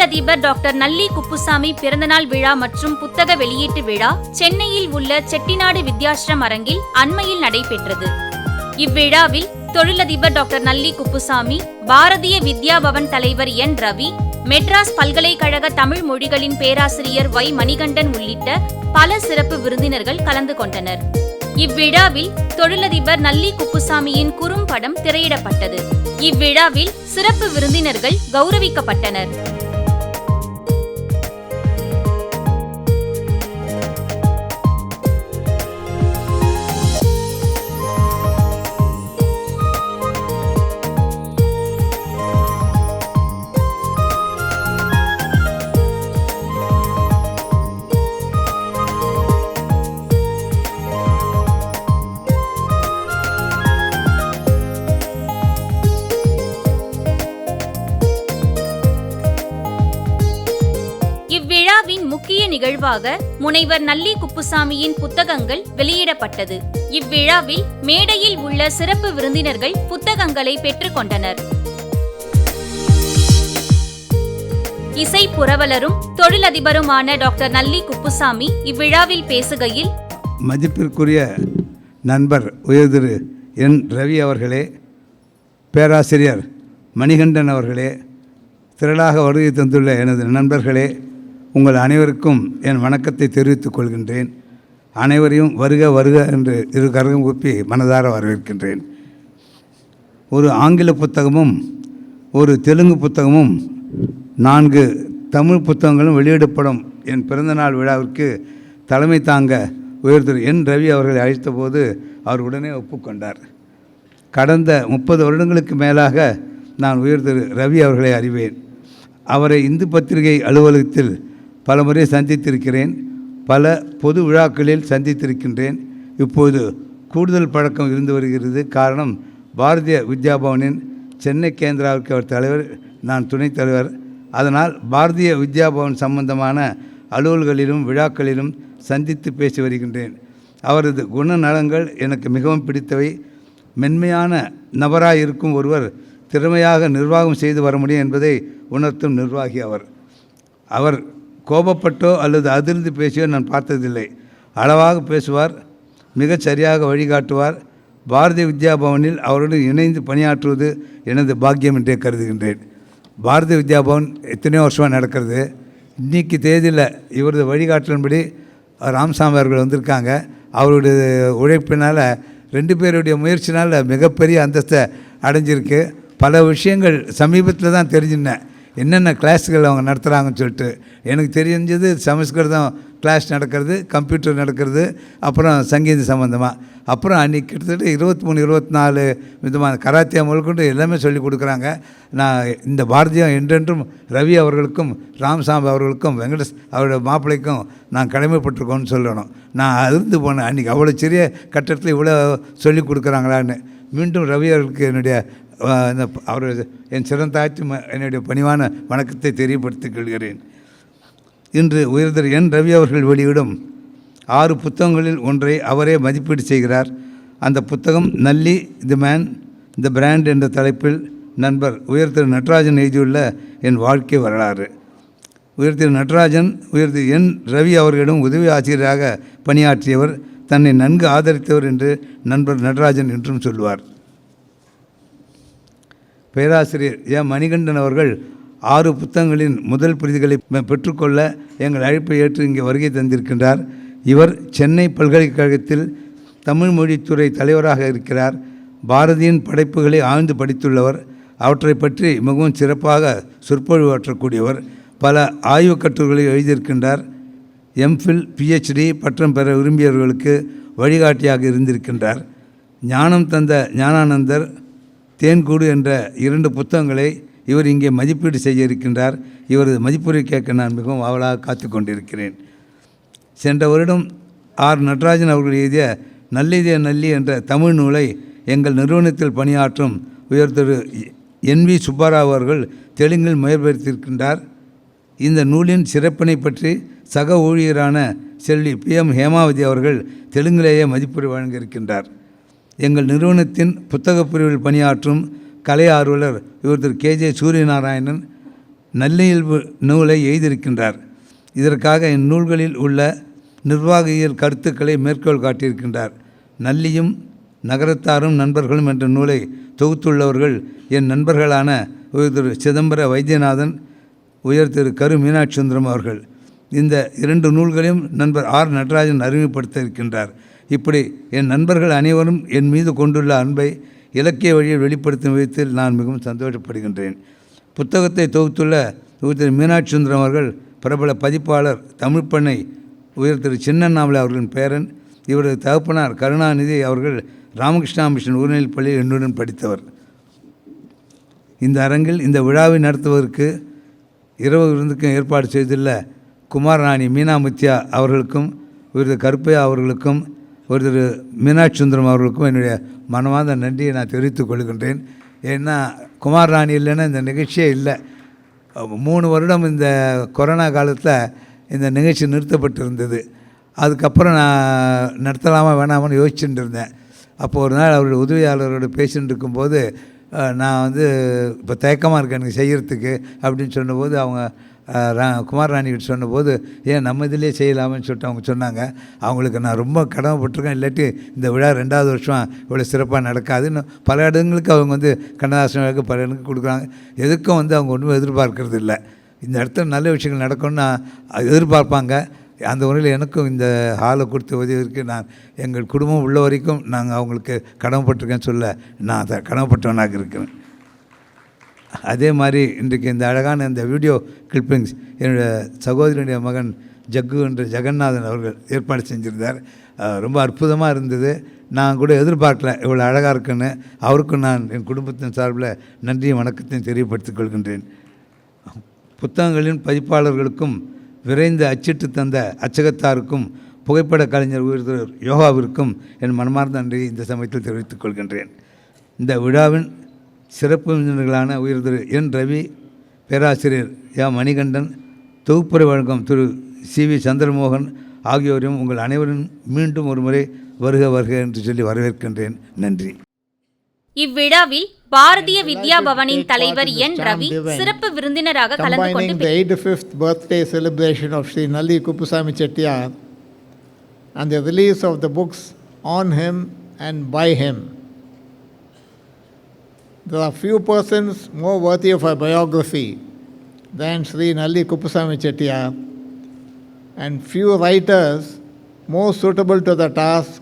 தொழிலதிபர் டாக்டர் நல்லி குப்புசாமி பிறந்தநாள் விழா மற்றும் புத்தக வெளியீட்டு விழா சென்னையில் உள்ள செட்டிநாடு வித்யாஸ்ரம் அரங்கில் அண்மையில் நடைபெற்றது. இவ்விழாவில் தொழிலதிபர் டாக்டர் நல்லி குப்புசாமி, பாரதிய வித்யா பவன் தலைவர் என் ரவி, மெட்ராஸ் பல்கலைக்கழக தமிழ் மொழிகளின் பேராசிரியர் வை மணிகண்டன் உள்ளிட்ட பல சிறப்பு விருந்தினர்கள் கலந்து கொண்டனர். இவ்விழாவில் தொழிலதிபர் நல்லி குப்புசாமியின் குறும்படம் திரையிடப்பட்டது. இவ்விழாவில் சிறப்பு விருந்தினர்கள் கௌரவிக்கப்பட்டனர். இவ்விழாவின் முக்கிய நிகழ்வாக முனைவர் நல்லி குப்புசாமியின் புத்தகங்கள் வெளியிடப்பட்டது. இவ்விழாவில் மேடையில் உள்ள சிறப்பு விருந்தினர்கள் புத்தகங்களை பெற்றுக் கொண்டனர். இசை புரவலரும் தொழிலதிபருமான டாக்டர் நல்லி குப்புசாமி இவ்விழாவில் பேசுகையில், மதிப்பிற்குரிய நண்பர் உயர்திரு என் ரவி அவர்களே, பேராசிரியர் மணிகண்டன் அவர்களே, திரளாக வருகை தந்துள்ள எனது நண்பர்களே, உங்கள் அனைவருக்கும் என் வணக்கத்தை தெரிவித்துக் கொள்கின்றேன். அனைவரையும் வருக வருக என்று இரு கரகம் கூப்பி மனதார வரவேற்கின்றேன். ஒரு ஆங்கில புத்தகமும் ஒரு தெலுங்கு புத்தகமும் 4 தமிழ் புத்தகங்களும் வெளியிடப்படும் என் பிறந்தநாள் விழாவிற்கு தலைமை தாங்க உயர்திரு என் ரவி அவர்களை அழைத்தபோது அவர் உடனே ஒப்புக்கொண்டார். கடந்த 30 வருடங்களுக்கு மேலாக நான் உயர்திரு ரவி அவர்களை அறிவேன். அவரை இந்து பத்திரிகை அலுவலகத்தில் பல முறை சந்தித்திருக்கிறேன். பல பொது விழாக்களில் சந்தித்திருக்கின்றேன். இப்போது கூடுதல் பழக்கம் இருந்து வருகிறது. காரணம், பாரதிய வித்யா பவனின் சென்னை கேந்திராவிற்கு அவர் தலைவர், நான் துணைத் தலைவர். அதனால் பாரதிய வித்யா பவன் சம்பந்தமான அலுவல்களிலும் விழாக்களிலும் சந்தித்து பேசி வருகின்றேன். அவரது குணநலங்கள் எனக்கு மிகவும் பிடித்தவை. மென்மையான நபராக இருக்கும் ஒருவர் திறமையாக நிர்வாகம் செய்து வர முடியும் என்பதை உணர்த்தும் நிர்வாகி அவர். அவர் கோபப்பட்டோ அல்லது அதிர்ந்து பேசியோ நான் பார்த்ததில்லை. அளவாக பேசுவார், மிகச் சரியாக வழிகாட்டுவார். பாரதிய வித்யா பவனில் அவருடன் இணைந்து பணியாற்றுவது எனது பாக்கியம் என்றே கருதுகின்றேன். பாரதிய வித்யா பவன் எத்தனையோ வருஷமாக நடக்கிறது. இன்றைக்கி தேதியில் இவரது வழிகாட்டலின்படி ராமசாமி அவர்கள் வந்திருக்காங்க. அவருடைய உழைப்பினால் 2 பேருடைய முயற்சினால் மிகப்பெரிய அந்தஸ்தை அடைஞ்சிருக்கு. பல விஷயங்கள் சமீபத்தில் தான் தெரிஞ்சினேன், என்னென்ன கிளாஸுகள் அவங்க நடத்துகிறாங்கன்னு சொல்லிட்டு. எனக்கு தெரிஞ்சது சமஸ்கிருதம் கிளாஸ் நடக்கிறது, கம்ப்யூட்டர் நடக்கிறது, அப்புறம் சங்கீத சம்மந்தமாக. அப்புறம் அன்றைக்கி கிட்டத்தட்ட 23-24 விதமான கராத்தியா முதற்கொண்டு எல்லாமே சொல்லி கொடுக்குறாங்க. நான் இந்த பாரதியம் என்றென்றும் ரவி அவர்களுக்கும் ராமசாமி அவர்களுக்கும் வெங்கடேஷ் அவருடைய மாப்பிள்ளைக்கும் நான் கடமைப்பட்டிருக்கோன்னு சொல்லணும். நான் அதிர்ந்து போனேன். அன்றைக்கி அவ்வளோ சிறிய கட்டத்தில் இவ்வளோ சொல்லி கொடுக்குறாங்களான்னு. மீண்டும் ரவி அவர்களுக்கு என்னுடைய அவர் என் சிறந்தாய்ச்சி என்னுடைய பணிவான வணக்கத்தை தெரியப்படுத்திக் கொள்கிறேன். இன்று உயர்திரு என் ரவி அவர்கள் வெளியிடும் 6 புத்தகங்களில் ஒன்றை அவரே மதிப்பீடு செய்கிறார். அந்த புத்தகம் நல்லி தி மேன் தி பிராண்ட் என்ற தலைப்பில் நண்பர் உயர்திரு நடராஜன் எழுதியுள்ள என் வாழ்க்கை வரலாறு. உயர்திரு நடராஜன் உயர்திரு என் ரவி அவர்களிடம் உதவி ஆசிரியராக பணியாற்றியவர், தன்னை நன்கு ஆதரித்தவர் என்று நண்பர் நடராஜன் என்றும் சொல்வார். பேராசிரியர் என் மணிகண்டன் அவர்கள் 6 புத்தகங்களின் முதல் பிரதிகளை பெற்றுக்கொள்ள எங்கள் அழைப்பை ஏற்று இங்கே வருகை தந்திருக்கின்றார். இவர் சென்னை பல்கலைக்கழகத்தில் தமிழ் மொழித்துறை தலைவராக இருக்கிறார். பாரதியின் படைப்புகளை ஆழ்ந்து படித்துள்ளவர். அவற்றை பற்றி மிகவும் சிறப்பாக சொற்பொழிவாற்றக்கூடியவர். பல ஆய்வுக் கட்டுரைகளை எழுதியிருக்கின்றார். எம்ஃபில், PhD பட்டம் பெற விரும்பியவர்களுக்கு வழிகாட்டியாக இருந்திருக்கின்றார். ஞானம் தந்த ஞானானந்தர், தேன்கூடு என்ற 2 புத்தகங்களை இவர் இங்கே மதிப்பீடு செய்ய இருக்கின்றார். இவரது மதிப்புரை கேட்க நான் மிகவும் ஆவலாக காத்து கொண்டிருக்கிறேன். சென்ற வருடம் ஆர் நடராஜன் அவர்கள் எழுதிய நல்லிதே நல்லி என்ற தமிழ் நூலை எங்கள் நிறுவனத்தில் பணியாற்றும் உயர்திரு NV சுப்பாராவ் அவர்கள் தெலுங்கில் மொழிபெயர்த்திருக்கின்றார். இந்த நூலின் சிறப்பினை பற்றி சக ஊழியரான செல்வி PM ஹேமாவதி அவர்கள் தெலுங்கிலேயே மதிப்புரை வழங்க இருக்கின்றார். எங்கள் நிறுவனத்தின் புத்தகப் பிரிவில் பணியாற்றும் கலை ஆர்வலர் இவர் திரு KJ சூரியநாராயணன் நல்லியல்பு நூலை எழுதியிருக்கின்றார். இதற்காக இந்நூல்களில் உள்ள நிர்வாகியல் கருத்துக்களை மேற்கோள் காட்டியிருக்கின்றார். நல்லியும் நகரத்தாரும் நண்பர்களும் என்ற நூலை தொகுத்துள்ளவர்கள் என் நண்பர்களான உயர் திரு சிதம்பர வைத்தியநாதன், உயர் திரு கரு மீனாட்சி சுந்தரம் அவர்கள். இந்த 2 நூல்களையும் நண்பர் ஆர் நடராஜன் அறிமுகப்படுத்த இருக்கின்றார். இப்படி என் நண்பர்கள் அனைவரும் என் மீது கொண்டுள்ள அன்பை இலக்கிய வழியில் வெளிப்படுத்தும் விதத்தில் நான் மிகவும் சந்தோஷப்படுகின்றேன். புத்தகத்தை தொகுத்துள்ள உயர் திரு மீனாட்சி சுந்தரம் அவர்கள் பிரபல பதிப்பாளர் தமிழ்ப்பண்ணை உயர் திரு சின்னண்ணாமலை அவர்களின் பேரன். இவரது தகப்பனார் கருணாநிதி அவர்கள் ராமகிருஷ்ணா மிஷன் உயர்நிலைப் பள்ளியில் என்னுடன் படித்தவர். இந்த அரங்கில் இந்த விழாவை நடத்துவதற்கு இரவு விருந்துக்கும் ஏற்பாடு செய்துள்ள குமாரராணி மீனாமுத்தியா அவர்களுக்கும் உயர் திரு கருப்பையா அவர்களுக்கும் ஒரு திரு மீனாட்சி சுந்தரம் அவர்களுக்கும் என்னுடைய மனமார்ந்த நன்றியை நான் தெரிவித்துக் கொள்கின்றேன். ஏன்னா குமாரராணி இல்லைன்னா இந்த நிகழ்ச்சியே இல்லை. 3 வருடம் இந்த கொரோனா காலத்தில் இந்த நிகழ்ச்சி நிறுத்தப்பட்டிருந்தது. அதுக்கப்புறம் நான் நடத்தலாமா வேணாமான்னு யோசிச்சுட்டு இருந்தேன். அப்போது ஒரு நாள் அவருடைய உதவியாளரோடு பேசிகிட்டு இருக்கும்போது நான் இப்போ தயக்கமாக இருக்கேன் எனக்கு செய்கிறதுக்கு அப்படின்னு சொன்னபோது அவங்க குமாரராணிகிட்ட சொன்னபோது ஏன் நம்ம இதிலே செய்யலாம்னு சொல்லிட்டு அவங்க சொன்னாங்க. அவங்களுக்கு நான் ரொம்ப கடமைப்பட்டிருக்கேன். இல்லாட்டி இந்த விழா 2வது வருஷம் இவ்வளோ சிறப்பாக நடக்காது. இன்னும் பல இடங்களுக்கு அவங்க கண்ணதாசன் விளக்கு பல இடங்களுக்கு கொடுக்குறாங்க. எதுக்கும் அவங்க ஒன்றும் எதிர்பார்க்கறது இல்லை. இந்த இடத்துல நல்ல விஷயங்கள் நடக்கும்னு எதிர்பார்ப்பாங்க. அந்த முறையில் எனக்கும் இந்த ஹாலை கொடுத்த உதவிக்கு நான் எங்கள் குடும்பம் உள்ள வரைக்கும் நாங்கள் அவங்களுக்கு கடமைப்பட்டிருக்கேன்னு சொல்ல நான் அதை கடமைப்பட்டவனாக இருக்கிறேன். அதே மாதிரி இன்றைக்கு இந்த அழகான இந்த வீடியோ கிளிப்பிங்ஸ் என்னுடைய சகோதரனுடைய மகன் ஜக்கு என்ற ஜெகநாதன் அவர்கள் ஏற்பாடு செஞ்சுருந்தார். ரொம்ப அற்புதமாக இருந்தது. நான் கூட எதிர்பார்க்கல இவ்வளோ அழகாக இருக்குன்னு. அவருக்கும் நான் என் குடும்பத்தின் சார்பில் நன்றியும் வணக்கத்தையும் தெரியப்படுத்திக் கொள்கின்றேன். புத்தகங்களின் பதிப்பாளர்களுக்கும் விரைந்து அச்சிட்டு தந்த அச்சகத்தாருக்கும் புகைப்பட கலைஞர் உயர் யோகாவிற்கும் என் மனமார்ந்த நன்றியை இந்த சமயத்தில் தெரிவித்துக் கொள்கின்றேன். இந்த விழாவின் சிறப்பு விருந்தினர்களான உயர் திரு என் ரவி, பேராசிரியர் யா மணிகண்டன், தொகுப்புரை வழங்கும் திரு CV சந்திரமோகன் ஆகியோரையும் உங்கள் அனைவரும் மீண்டும் ஒரு முறை வருக வருக என்று சொல்லி வரவேற்கின்றேன். நன்றி. இவ்விழாவில் பாரதிய வித்யா பவனின் தலைவர் என் ரவி சிறப்பு விருந்தினராக கலந்து கொண்டு the 85th birthday celebration of Sri Nalli Kuppusamy Chettiar and the release of the books on him and by him. There are few persons more worthy of a biography than Sri Nalli Kuppusamy Chettiar, and few writers more suitable to the task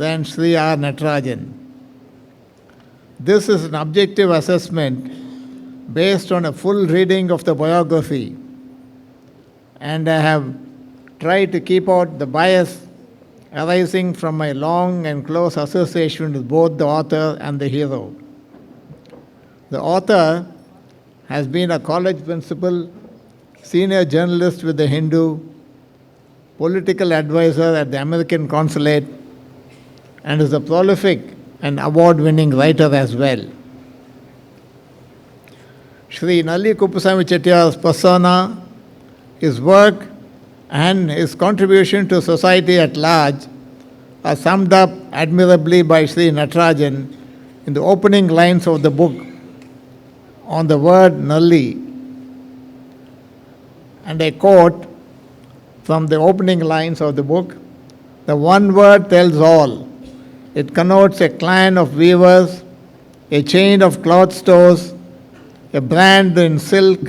than Sri R. Natarajan. This is an objective assessment based on a full reading of the biography, and I have tried to keep out the bias arising from my long and close association with both the author and the hero. The author has been a college principal, senior journalist with The Hindu, political advisor at the American consulate, and is a prolific and award-winning writer as well. Sri Nalli Kuppusamy Chettiar's persona, his work, and his contribution to society at large are summed up admirably by Sri Natarajan in the opening lines of the book on the word Nalli. And I quote from the opening lines of the book, "The one word tells all. It connotes a clan of weavers, a chain of cloth stores, a brand in silk,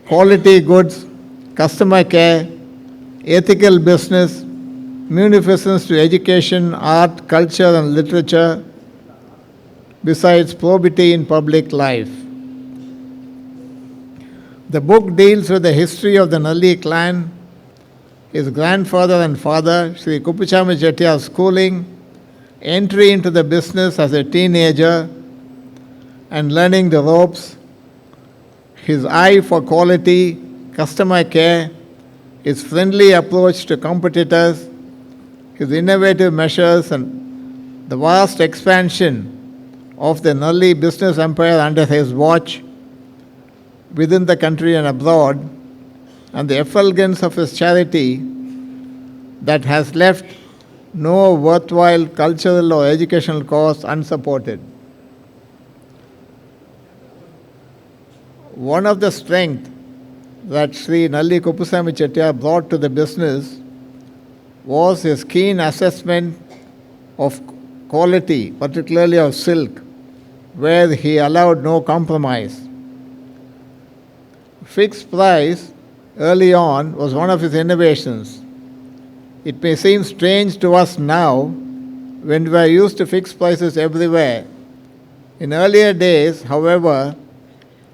quality goods, customer care, ethical business, munificence to education, art, culture, and literature, besides probity in public life." The book deals with the history of the Nalli clan, his grandfather and father, Sri Kuppusamy Chettiar's schooling, entry into the business as a teenager and learning the ropes, his eye for quality, customer care, his friendly approach to competitors, his innovative measures, and the vast expansion of the Nalli business empire under his watch within the country and abroad, and the effulgence of his charity that has left no worthwhile cultural or educational cause unsupported. one of the strengths that Sri Nalli Kuppusamy Chettiar brought to the business was his keen assessment of quality, particularly of silk, where he allowed no compromise. Fixed price early on was one of his innovations. It may seem strange to us now when we are used to fixed prices everywhere. In earlier days, however,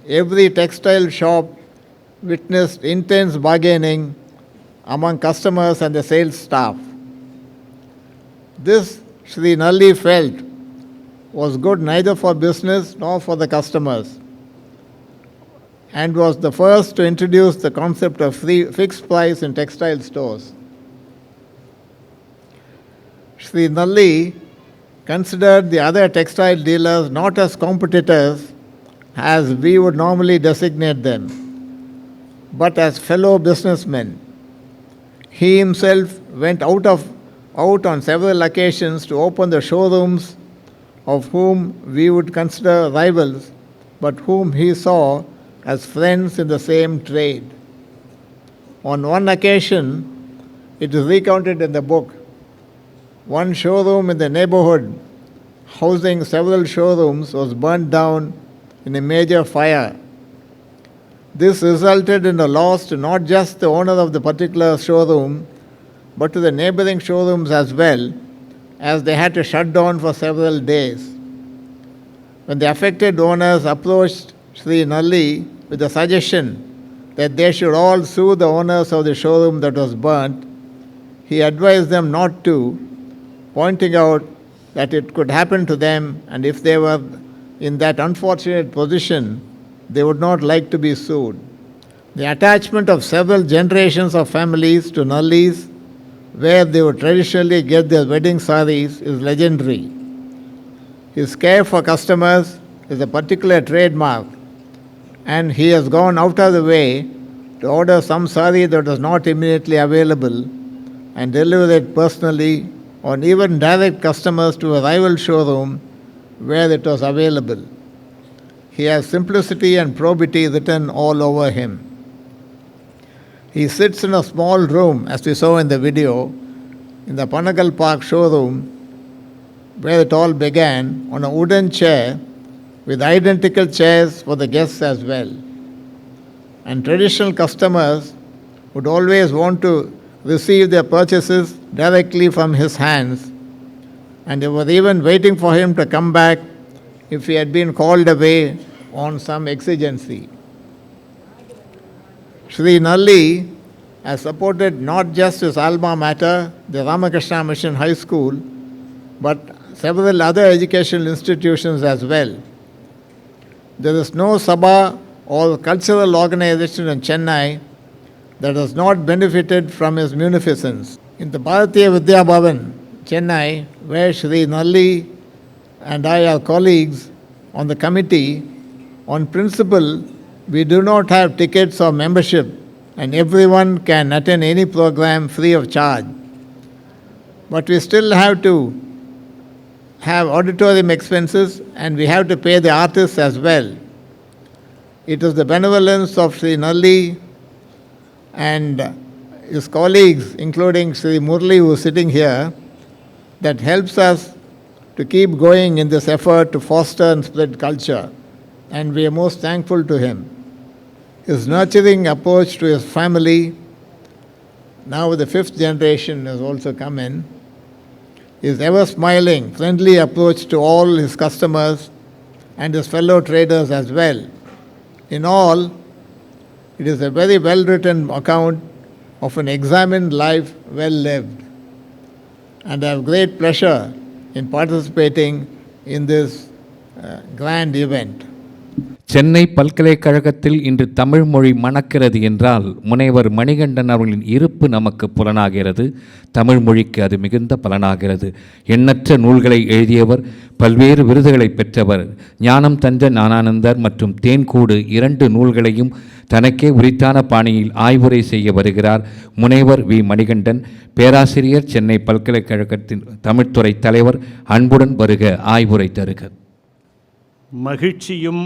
every textile shop witnessed intense bargaining among customers and the sales staff. This, Sri Nalli felt, was good neither for business nor for the customers, and was the first to introduce the concept of fixed price in textile stores. Sri Nalli considered the other textile dealers not as competitors as we would normally designate them, but as fellow businessmen. He himself went out on several occasions to open the showrooms of whom we would consider rivals, but whom he saw as friends in the same trade. On one occasion, it is recounted in the book, one showroom in the neighborhood, housing several showrooms, was burnt down in a major fire. This resulted in a loss to not just the owner of the particular showroom, but to the neighboring showrooms as well, as they had to shut down for several days. When the affected owners approached Sri Nalli with the suggestion that they should all sue the owners of the showroom that was burnt, he advised them not to, pointing out that it could happen to them, and if they were in that unfortunate position, they would not like to be sued. The attachment of several generations of families to Nallis, where they would traditionally get their wedding saris, is legendary. His care for customers is a particular trademark, and he has gone out of the way to order some sari that was not immediately available and deliver it personally, or even direct customers to a rival showroom where it was available. He has simplicity and probity written all over him. He sits in a small room, as we saw in the video, in the Panagal Park showroom, where it all began, on a wooden chair with identical chairs for the guests as well. And traditional customers would always want to receive their purchases directly from his hands, and they were even waiting for him to come back if he had been called away on some exigency. Sri Nalli has supported not just his alma mater, the Ramakrishna Mission High School, but several other educational institutions as well. There is no Sabha or cultural organization in Chennai that has not benefited from his munificence. In the Bharatiya Vidya Bhavan, Chennai, where Sri Nalli and I are colleagues on the committee, on principle, we do not have tickets or membership, and everyone can attend any program free of charge. But we still have to have auditorium expenses, and we have to pay the artists as well. It is the benevolence of Sri Nalli and his colleagues, including Sri Murli, who is sitting here, that helps us to keep going in this effort to foster and spread culture. And we are most thankful to him. His nurturing approach to his family, now the fifth generation has also come in, his ever-smiling, friendly approach to all his customers and his fellow traders as well. In all, it is a very well-written account of an examined life well lived. And I have great pleasure in participating in this grand event. Chennai பல்கலைக்கழகத்தில் இன்று தமிழ் மொழி மணக்கிறது என்றால் முனைவர் மணிகண்டன் அவர்களின் இருப்பு நமக்கு புலனாகிறது. தமிழ் மொழிக்கு அது மிகுந்த பலனாகிறது. எண்ணற்ற நூல்களை எழுதியவர், பல்வேறு விருதுகளை பெற்றவர். ஞானம் தஞ்ச ஞானானந்தர் மற்றும் தேன்கூடு 2 நூல்களையும் தனக்கே உரித்தான பாணியில் ஆய்வுரை செய்ய வருகிறார் முனைவர் வி. மணிகண்டன், பேராசிரியர், சென்னை பல்கலைக்கழகத்தின் தமிழ்துறை தலைவர். அன்புடன் வருக, ஆய்வுரை தருக. மகிழ்ச்சியும்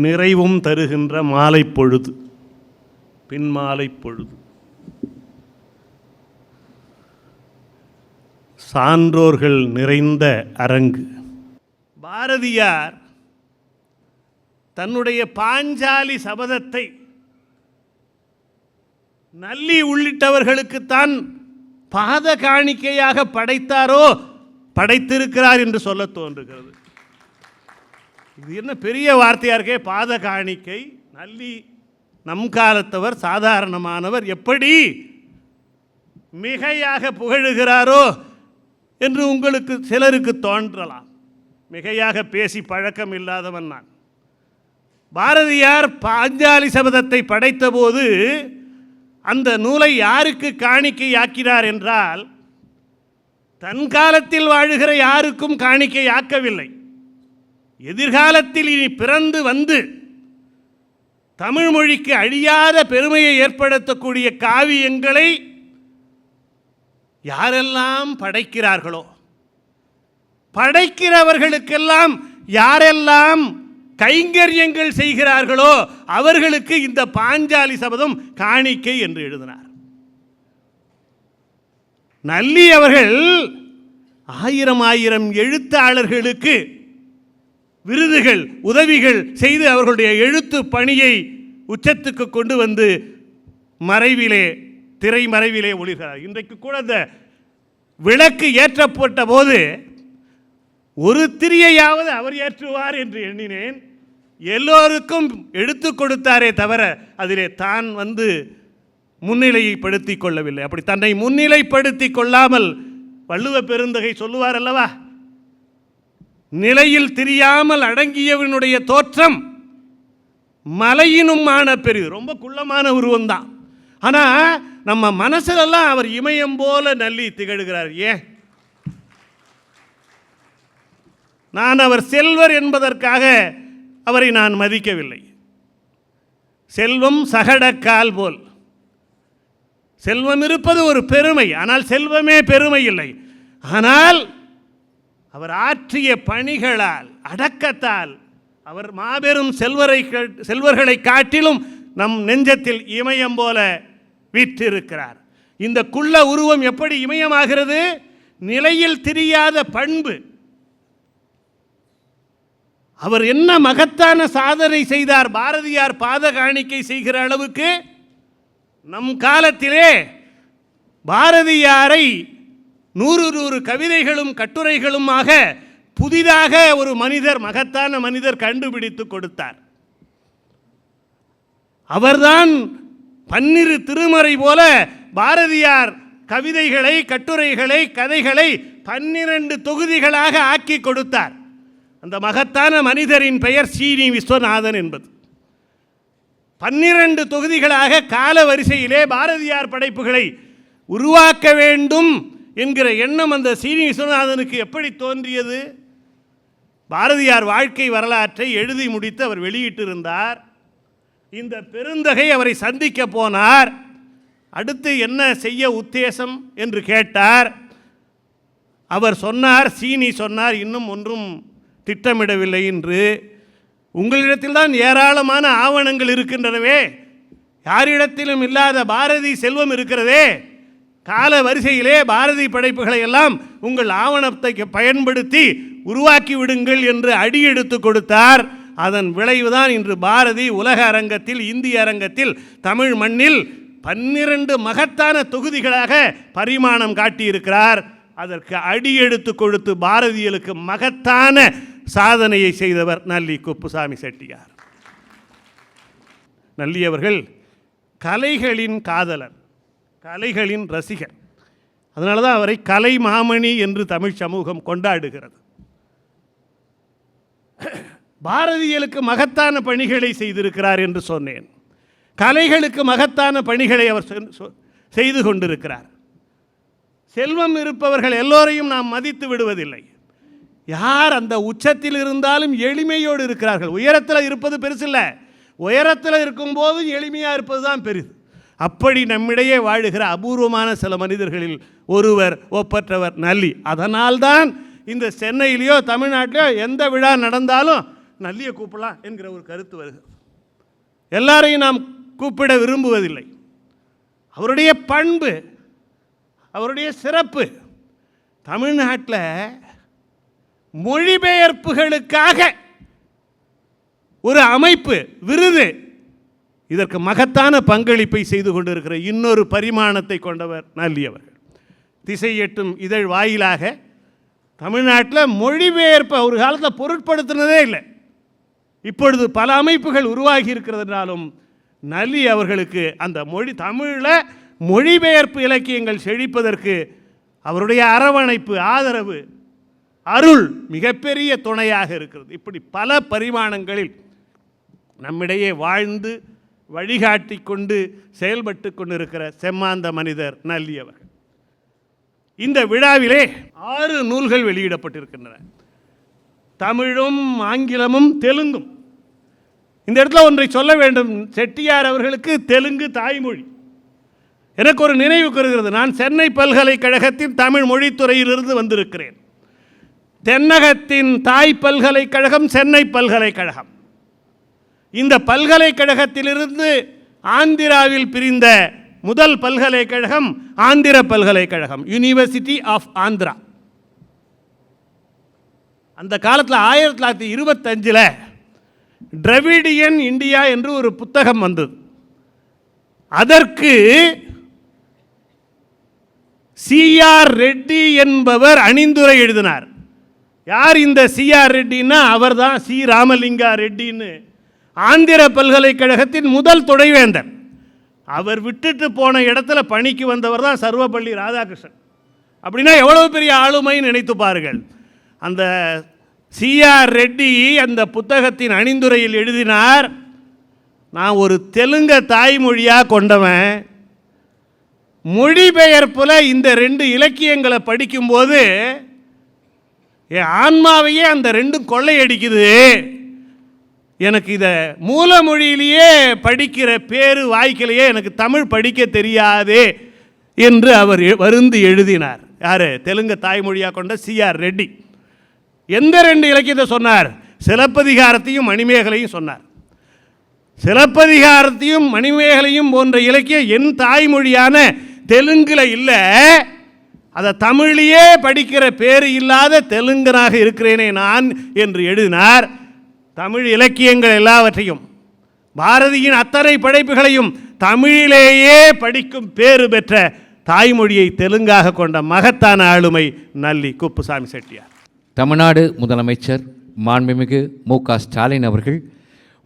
நிறைவும் தருகின்ற மாலை பொழுது, பின்மாலை பொழுது. சான்றோர்கள் நிறைந்த அரங்கு. பாரதியார் தன்னுடைய பாஞ்சாலி சபதத்தை நல்லி உள்ளிட்டவர்களுக்குத்தான் பாத காணிக்கையாக படைத்தாரோ படைத்திருக்கிறார் என்று சொல்ல தோன்றுகிறது. இது என்ன பெரிய வார்த்தையாக இருக்கே, பாத காணிக்கை. நல்லி நம் காலத்தவர், சாதாரணமானவர், எப்படி மிகையாக புகழுகிறாரோ என்று உங்களுக்கு சிலருக்கு தோன்றலாம். மிகையாக பேசி பழக்கம் இல்லாதவன் நான். பாரதியார் பாஞ்சாலி சபதத்தை படைத்தபோது அந்த நூலை யாருக்கு காணிக்கையாக்கினார் என்றால், தன் காலத்தில் வாழுகிற யாருக்கும் காணிக்கையாக்கவில்லை. எதிர்காலத்தில் இனி பிறந்து வந்து தமிழ் மொழிக்கு அழியாத பெருமையை ஏற்படுத்தக்கூடிய காவியங்களை யாரெல்லாம் படைக்கிறார்களோ, படைக்கிறவர்களுக்கெல்லாம் யாரெல்லாம் கைங்கரியங்கள் செய்கிறார்களோ அவர்களுக்கு இந்த பாஞ்சாலி சபதம் காணிக்கை என்று எழுதினார். நல்லி அவர்கள் 1000 எழுத்தாளர்களுக்கு விருதுகள், உதவிகள் செய்து அவர்களுடைய எழுத்து பணியை உச்சத்துக்கு கொண்டு வந்து மறைவிலே, திரைமறைவிலே ஒளிர்கிறார். இன்றைக்கு கூட அந்த விளக்கு ஏற்றப்பட்ட போது ஒரு திரியையாவது அவர் ஏற்றுவார் என்று எண்ணினேன். எல்லோருக்கும் எடுத்து கொடுத்தாரே தவிர அதிலே தான் வந்து முன்னிலைப்படுத்தி கொள்ளவில்லை. அப்படி தன்னை முன்னிலைப்படுத்தி கொள்ளாமல் வள்ளுவ பெருந்தகை சொல்லுவார் அல்லவா, நிலையில் தெரியாமல் அடங்கியவனுடைய தோற்றம் மலையினும் ஆன பெரிது. ரொம்ப குள்ளமான உருவம்தான், ஆனால் நம்ம மனசிலெல்லாம் அவர் இமயம் போல நல்லி திகழ்கிறார். ஏன்? நான் அவர் செல்வர் என்பதற்காக அவரை நான் மதிக்கவில்லை. செல்வம் சகடக்கால் போல். செல்வம் இருப்பது ஒரு பெருமை, ஆனால் செல்வமே பெருமை இல்லை. ஆனால் அவர் ஆற்றிய பணிகளால், அடக்கத்தால் அவர் மாபெரும் செல்வர்களை காட்டிலும் நம் நெஞ்சத்தில் இமயம் போல வீற்றிருக்கிறார். இந்த குள்ள உருவம் எப்படி இமயமாகிறது? நிலையில் தெரியாத பண்பு. அவர் என்ன மகத்தான சாதனை செய்தார்? பாரதியார் பாத காணிக்கை செய்கிற அளவுக்கு நம் காலத்திலே பாரதியாரை 100 கவிதைகளும் கட்டுரைகளுமாக புதிதாக ஒரு மனிதர், மகத்தான மனிதர் கண்டுபிடித்து கொடுத்தார். அவர்தான் 12 திருமறை போல பாரதியார் கவிதைகளை, கட்டுரைகளை, கதைகளை 12 தொகுதிகளாக ஆக்கி கொடுத்தார். அந்த மகத்தான மனிதரின் பெயர் சீனி விஸ்வநாதன் என்பது. 12 தொகுதிகளாக கால வரிசையிலே பாரதியார் படைப்புகளை உருவாக்க வேண்டும் என்கிற எண்ணம் அந்த சீனி விஸ்வநாதனுக்கு எப்படி தோன்றியது? பாரதியார் வாழ்க்கை வரலாற்றை எழுதி முடித்து அவர் வெளியிட்டிருந்தார். இந்த பெருந்தகை அவரை சந்திக்க போனார். அடுத்து என்ன செய்ய உத்தேசம் என்று கேட்டார். அவர் சொன்னார், சீனி சொன்னார், இன்னும் ஒன்றும் திட்டமிடவில்லை என்று. உங்களிடத்தில் தான் ஏராளமான ஆவணங்கள் இருக்கின்றனவே, யாரிடத்திலும் இல்லாத பாரதி செல்வம் இருக்கிறதே, கால வரிசையிலே பாரதி படைப்புகளை எல்லாம் உங்கள் ஆவணத்தை பயன்படுத்தி உருவாக்கி விடுங்கள் என்று அடியெடுத்து கொடுத்தார். அதன் விளைவுதான் இன்று பாரதி உலக அரங்கத்தில், இந்திய அரங்கத்தில், தமிழ் மண்ணில் 12 மகத்தான தொகுதிகளாக பரிமாணம் காட்டியிருக்கிறார். அதற்கு அடியெடுத்து கொடுத்து பாரதியலுக்கு மகத்தான சாதனையை செய்தவர் நல்லி குப்புசாமி செட்டியார். நல்லி அவர்கள் கலைகளின் காதலர், கலைகளின் ரசிகர். அதனால தான் அவரை கலை மாமணி என்று தமிழ் சமூகம் கொண்டாடுகிறது. பாரதியலுக்கு மகத்தான பணிகளை செய்திருக்கிறார் என்று சொன்னேன். கலைகளுக்கு மகத்தான பணிகளை அவர் செய்து கொண்டிருக்கிறார். செல்வம் இருப்பவர்கள் எல்லோரையும் நாம் மதித்து விடுவதில்லை. யார் அந்த உச்சத்தில் இருந்தாலும் எளிமையோடு இருக்கிறார்கள். உயரத்தில் இருப்பது பெருசில்லை, உயரத்தில் இருக்கும்போது எளிமையாக இருப்பது தான் பெரிது. அப்படி நம்மிடையே வாழுகிற அபூர்வமான சில மனிதர்களில் ஒருவர், ஒப்பற்றவர் நல்லி. அதனால்தான் இந்த சென்னையிலையோ தமிழ்நாட்டிலையோ எந்த விழா நடந்தாலும் நல்லியை கூப்பிடலாம் என்கிற ஒரு கருத்து வருகிறது. எல்லாரையும் நாம் கூப்பிட விரும்புவதில்லை. அவருடைய பண்பு, அவருடைய சிறப்பு. தமிழ்நாட்டில் மொழிபெயர்ப்புகளுக்காக ஒரு அமைப்பு, விருது, இதற்கு மகத்தான பங்களிப்பை செய்து கொண்டிருக்கிற இன்னொரு பரிமாணத்தை கொண்டவர் நல்லி அவர்கள். திசை எட்டும் இதழ் வாயிலாக தமிழ்நாட்டில் மொழிபெயர்ப்பை ஒரு காலத்தில் பொருட்படுத்தினதே இல்லை. இப்பொழுது பல அமைப்புகள் உருவாகி இருக்கிறதுனாலும் நல்லி அவர்களுக்கு அந்த தமிழில் மொழிபெயர்ப்பு இலக்கியங்கள் செழிப்பதற்கு அவருடைய அரவணைப்பு, ஆதரவு, அருள் மிகப்பெரிய துணையாக இருக்கிறது. இப்படி பல பரிமாணங்களில் நம்மிடையே வாழ்ந்து வழிகாட்டி கொண்டு செயல்பட்டு கொண்டிருக்கிற செம்மாந்த மனிதர் நல்லி அவர்கள். இந்த விழாவிலே 6 நூல்கள் வெளியிடப்பட்டிருக்கின்றன. தமிழும் ஆங்கிலமும் தெலுங்கும். இந்த இடத்துல ஒன்றை சொல்ல வேண்டும். செட்டியார் அவர்களுக்கு தெலுங்கு தாய்மொழி. எனக்கு ஒரு நினைவு கூறுகிறது. நான் சென்னை பல்கலைக்கழகத்தின் தமிழ் மொழித்துறையிலிருந்து வந்திருக்கிறேன். தென்னகத்தின் தாய் பல்கலைக்கழகம் சென்னை பல்கலைக்கழகம். இந்த பல்கலைக்கழகத்திலிருந்து ஆந்திராவில் பிரிந்த முதல் பல்கலைக்கழகம் ஆந்திர பல்கலைக்கழகம், யூனிவர்சிட்டி ஆஃப் ஆந்திரா. அந்த காலத்தில் 1925 டிராவிடியன் இந்தியா என்று ஒரு புத்தகம் வந்தது. அதற்கு சிஆர் ரெட்டி என்பவர் அணிந்துரை எழுதினார். யார் இந்த சிஆர் ரெட்டின்னா? அவர் தான் சி ராமலிங்கா ரெட்டின்னு ஆந்திர பல்கலைக்கழகத்தின் முதல் துணைவேந்தர். அவர் விட்டுட்டு போன இடத்துல பணிக்கு வந்தவர் தான் சர்வப்பள்ளி ராதாகிருஷ்ணன். அப்படின்னா எவ்வளவு பெரிய ஆளுமைன்னு நினைத்து பாருங்கள். அந்த சிஆர் ரெட்டி அந்த புத்தகத்தின் அணிந்துரையில் எழுதினார், நான் ஒரு தெலுங்க தாய்மொழியாக கொண்டவன், மொழிபெயர்ப்பில் இந்த 2 இலக்கியங்களை படிக்கும்போது என் ஆன்மாவையே அந்த 2 கொள்ளையடிக்குது. எனக்கு இதை மூல மொழியிலேயே படிக்கிற பேரு வாய்க்கலையே, எனக்கு தமிழ் படிக்க தெரியாதே என்று அவர் வருந்தி எழுதினார். யார்? தெலுங்கு தாய்மொழியாக கொண்ட சிஆர் ரெட்டி. எந்த 2 இலக்கியத்தை சொன்னார்? சிலப்பதிகாரத்தையும் மணிமேகலையும் சொன்னார். சிலப்பதிகாரத்தையும் மணிமேகலையும் போன்ற இலக்கியம் என் தாய்மொழியான தெலுங்குல இல்லை, அதை தமிழிலேயே படிக்கிற பேரு இல்லாத தெலுங்கனாக இருக்கிறேனே நான் என்று எழுதினார். தமிழ் இலக்கியங்கள் எல்லாவற்றையும், பாரதியின் அத்தனை படைப்புகளையும் தமிழிலேயே படிக்கும் பேறு பெற்ற தாய்மொழியை தெலுங்காக கொண்ட மகத்தான ஆளுமை நல்லி குப்புசாமி செட்டியார். தமிழ்நாடு முதலமைச்சர் மாண்புமிகு மு.க. ஸ்டாலின் அவர்கள்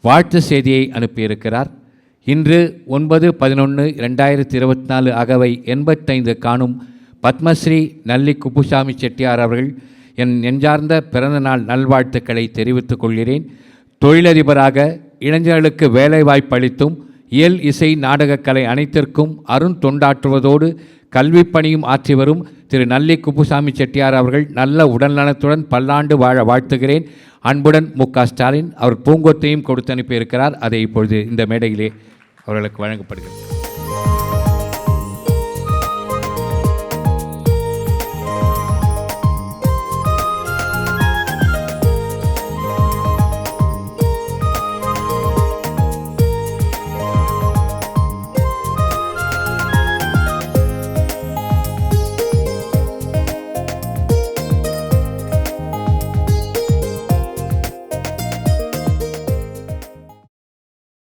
வாழ்த்து செய்தியை அனுப்பியிருக்கிறார். இன்று 9/11/2024 அகவை 85 காணும் பத்மஸ்ரீ நல்லி குப்புசாமி செட்டியார் அவர்கள் என் நெஞ்சார்ந்த பிறந்தநாள் நல்வாழ்த்துக்களை தெரிவித்துக் கொள்கிறேன். தொழிலதிபராக இளைஞர்களுக்கு வேலைவாய்ப்பளித்தும் இயல், இசை, நாடகக்கலை அனைத்திற்கும் அருந்தொண்டாற்றுவதோடு கல்விப் பணியும் ஆற்றி வரும் திரு நல்லி குப்புசாமி செட்டியார் அவர்கள் நல்ல உடல்நலத்துடன் பல்லாண்டு வாழ வாழ்த்துகிறேன். அன்புடன் மு.க. ஸ்டாலின் அவர் பூங்கொத்தையும் கொடுத்து அனுப்பியிருக்கிறார். அதை இப்பொழுது இந்த மேடையிலே அவர்களுக்கு வழங்கப்படுகிறது.